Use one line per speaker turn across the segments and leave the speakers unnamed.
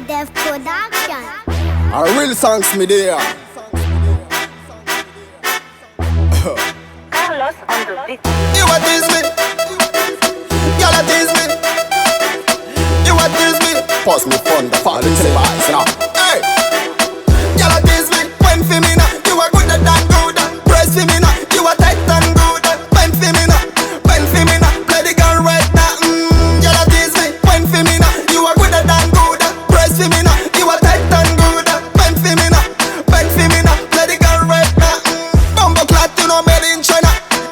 Dev Production.
A real songs me there.
Carlos on the beat.
You a tease me, y'all a tease me. You a tease me,
Pass me fun, the father televised now.
hey. Y'all a tease me, when for me now. You a good than good, praise for me now. You a tight and good, bend for me now, bend for me now. Play the gun right now. Y'all a tease me, when for me now. You a good than good, praise for me now. You a tight and good, bend for me now, bend for me now. Play the gun right now. Bumbo clat, you know made in China.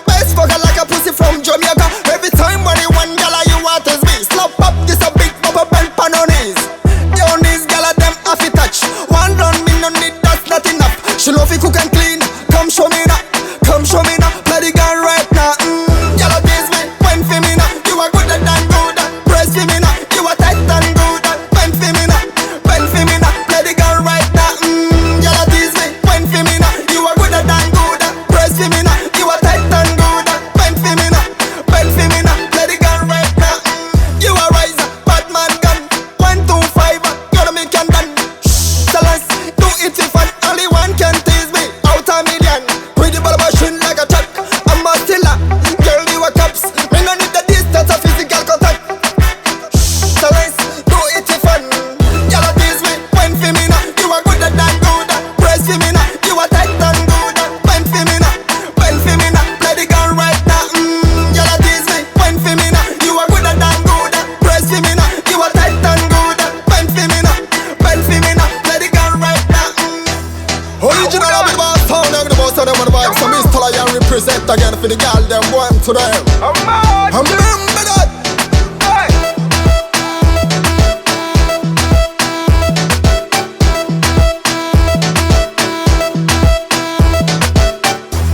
Best fucker like a pussy from Jamaica. Every time when you want gala, you want is me. Slap up this a big bumper bend pan on knees. Your knees gala them have to touch. One run me no need that's not enough. She love it cook and clean. Come show me now, come show me now. Play the gun right now. Y'all tease me, when for me now. You are good than good, praise for me now. You are tight and good, bend for me now, bend for me now. Play the gun right now. Y'all tease me, when for me now. You are good than good, praise for me now. You are tight and good, bend for me now, bend for me now. Play the gun right now. You are rise, Batman gun. 125, gonna make can done. Tell us, do it if fun. Only one can tease me, out a million. Pretty ball machine like a truck. I'm a killer, girl you a cops. Me no need the distance of physical contact. Tell us, do it if fun. Y'all tease me, when for me now. You are good than good, praise for me now. You are tight and good, bend for me now, bend for me now. Play the gun right now. Y'all tease me, when for me now. You are good than good, praise for me now. You are tight and good, bend for me now, bend for me now. Play the gun right now. Original of the boss town, I'm the boss of them on the vibe. So me still I represent again for the gal, them one to them. Remember that.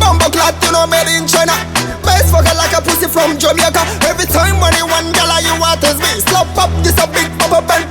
Bumbo clat, you know made in China. Best fucker like a pussy from Jamaica. Every time when you want gala, you want is me. Slap up this a big bumper bend